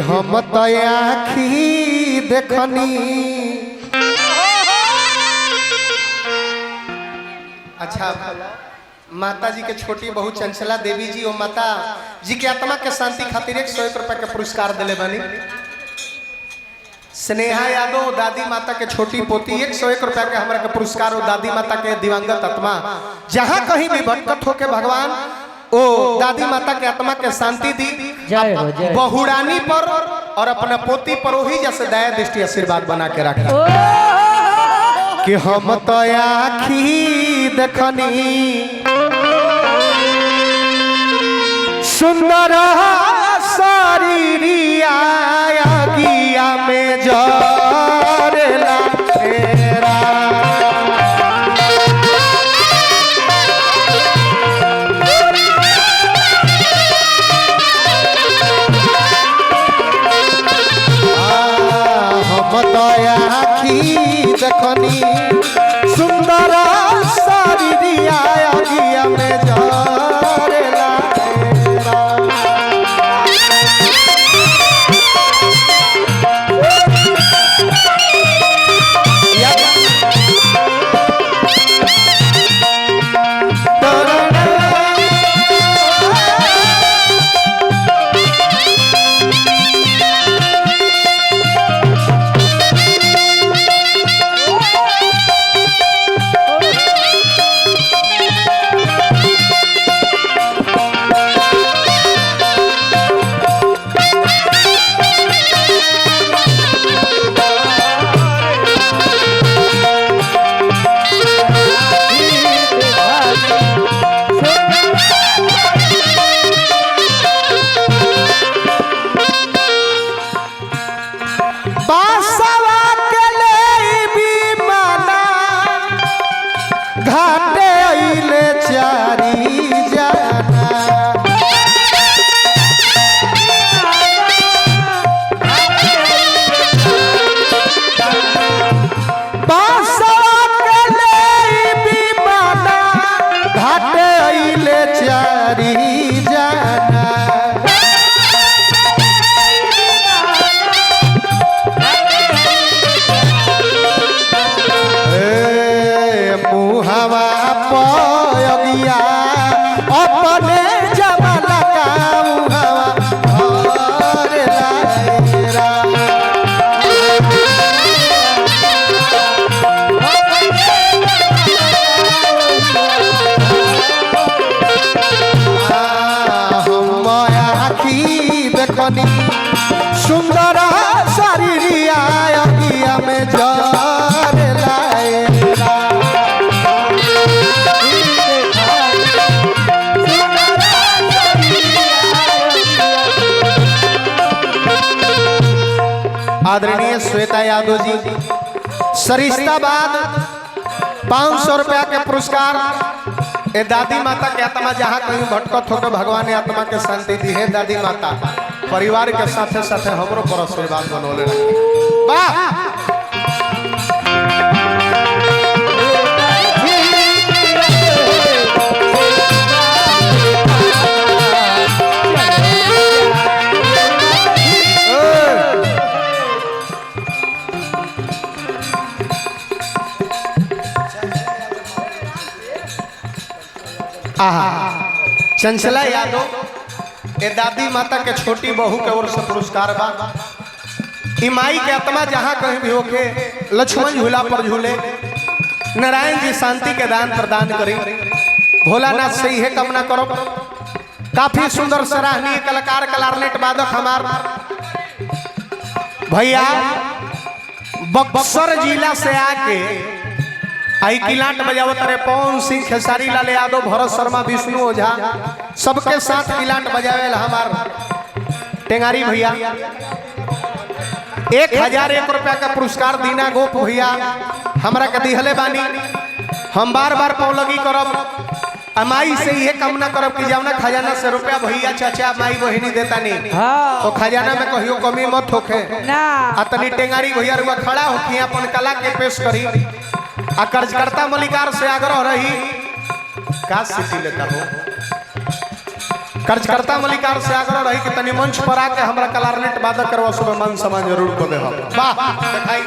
हम तो आखी देखनी। अच्छा, माता जी के छोटी बहू चंचला देवी जी और माता जी के आत्मा के शांति खातिर 101 रुपए के पुरस्कार दिले बनी। स्नेहा यादव दादी माता के छोटी पोती 101 रुपए के हमारा के पुरस्कार और दादी माता के दिवंगत आत्मा जहां कहीं भी भटकत होके भगवान ओ दादी माता के आत्मा के शांति दी। बहुरानी पर और अपना पोती पर वही जैसे दया दृष्टि आशीर्वाद बना के रखे कि हम तो आखी देखनी सुंदर शरीरिया गिया में जरेला तेरा। हम तो आखी देखनी सुंदर शरीरिया गिया में जरेला तेरा। घाटे अइले चारी जाना बासवा के लेबी माना घाटे अइले चारी जाना। मुहावा पयगिया अपने जमाना का मुहावा भर लायरा। हम आखी देखनी सुंदर शरीरिया गिया में जरेला। आदरणीय श्वेता यादव जी सरिस्ताबाद 500 रुपया के पुरस्कार। ए दादी माता के आत्मा जहाँ कहीं भटकत होकर भगवान ने आत्मा के शांति दी है। दादी माता परिवार के साथे साथे हमरो पर आशीर्वाद बनौले रखी। वाह चंचला यादव ए दादी माता के छोटी बहू के ओर से पुरस्कार बा। माई के आत्मा जहाँ कहीं भी होके लक्ष्मण झूला पर झूले। नारायण जी शांति के दान प्रदान करी। भोलानाथ से यह कामना करो। काफी सुंदर सराहनीय कलाकार कलारनेट वादक हमार भैया बक्सर जिला से आके आई किलाट बजावत रे पवन सिंह खेसारी लाल यादव भरत शर्मा विष्णु ओझा सबके साथ किलाट बजावे हमार टेंगारी भैया 1001 रुपया का पुरस्कार दीना गोप भैया हमरा के दिहले बानी। हम बार बार पौलगी करब माई से ये कामना करब कि जौना खजाना से रुपया भैया चाचा माई बहिनी देता नहीं तो खजाना में कहियो कमी मत होखे ना। तनी टेंगारी भैया रुआ खड़ा होके अपन कला के पेश करी। कर्जकर्ता मलिकार से आग्रह रही का सिटी लेता हो कार्यकर्ता मलिकार से आग्रह रही कि तनी मंच पर आके हमरा कलारनेट वादक करवा सुबह मन समान जरूर को दे वाह दिखाई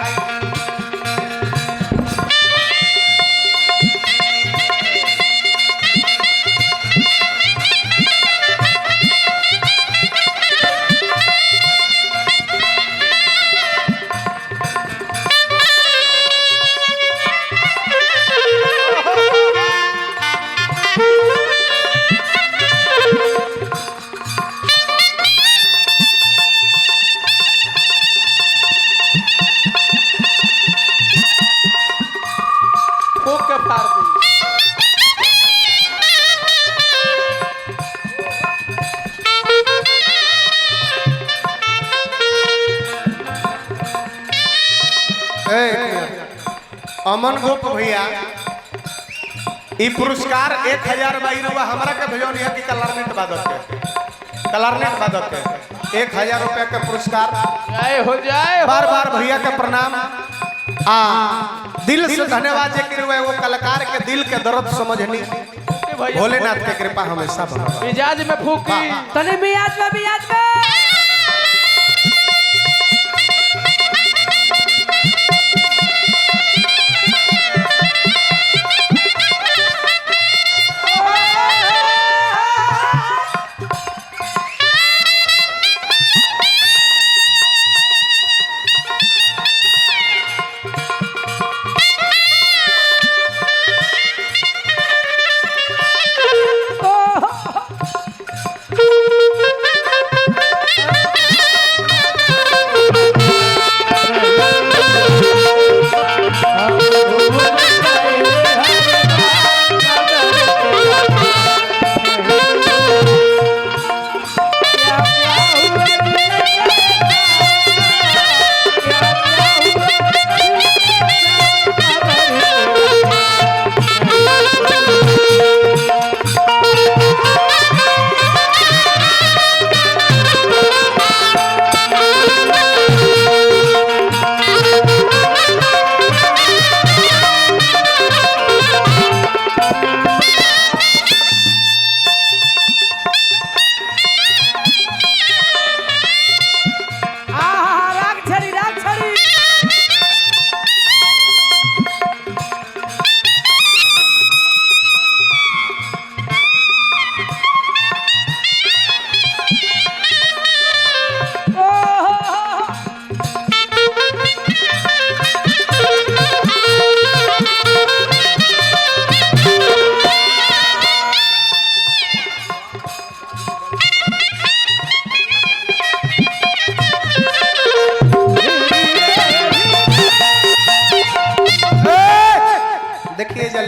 अमन गोप भैया ई पुरस्कार 1000 रुपया हमारा के भेजो नहीं कि कलारनेट वादक के 1000 रुपया के पुरस्कार हो जाए बार बार भैया के प्रणाम दिल से धन्यवाद जे कि वो कलाकार के दिल के दर्द समझनी भोलेनाथ के कृपा हमेशा मिजाज में फूकी तने मिजाज में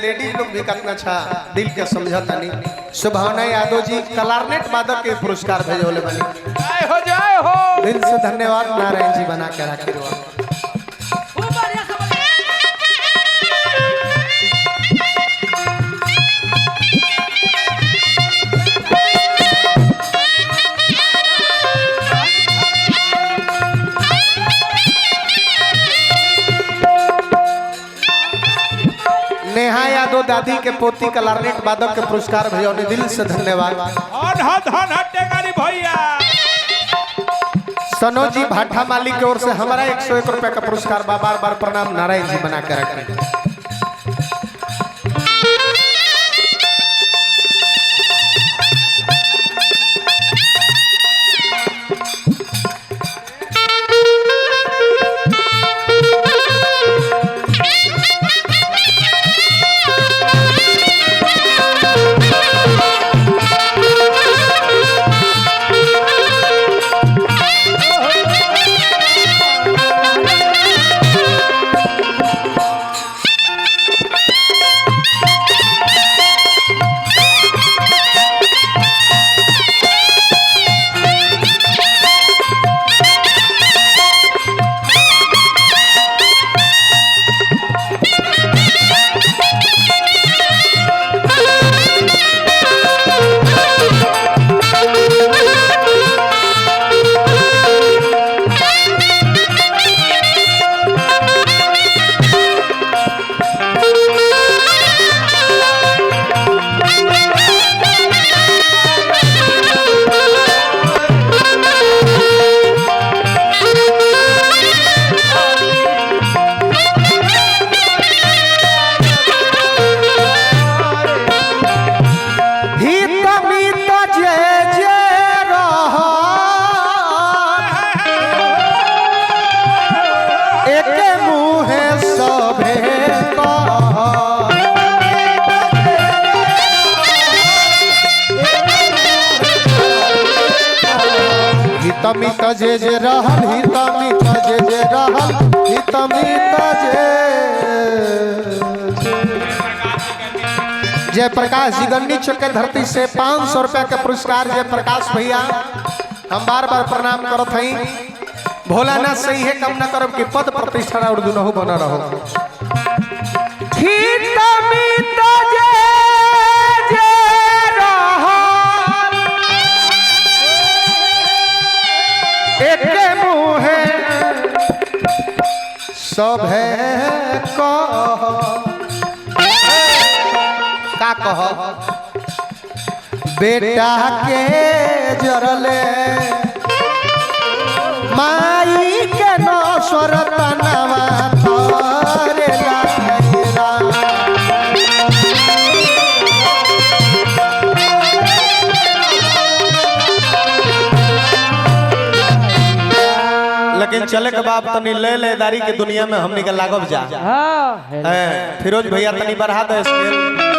लेडीज लोग भी कितना अच्छा दिल के समझता नहीं। सुभावना यादव जी कलारनेट वादक के पुरस्कार भेजोले बनी हो जाए हो दिल से धन्यवाद। नारायण जी बना के रखे नेहा यादव दादी के पोती कलारनेट वादक के पुरस्कार भेजोने दिल से धन्यवाद। भैया सनो जी भाठा मालिक की ओर से हमारा 101 रुपए का पुरस्कार बार बार प्रणाम। नारायण जी बना के रखें। हितमित जे रहल हितमित जे रहल हितमित जय प्रकाश जी गन्नी चौक के धरती से 500 रुपया के पुरस्कार जय प्रकाश भैया हम बार बार प्रणाम करत हई। भोलानाथ से यह कम न करब कि पद प्रतिष्ठा और दुनहु बना रहो। हितमित जे रहल एके मुहे सभे कह का कह बेटा के जरले माई के नौसर तनवा तोरे लायरा लेकिन चले के बाप तनी ले लेदारी के दुनिया में हमनी के लागब जा। हाँ फिरोज भैया तनी बढ़ा दे स्केल।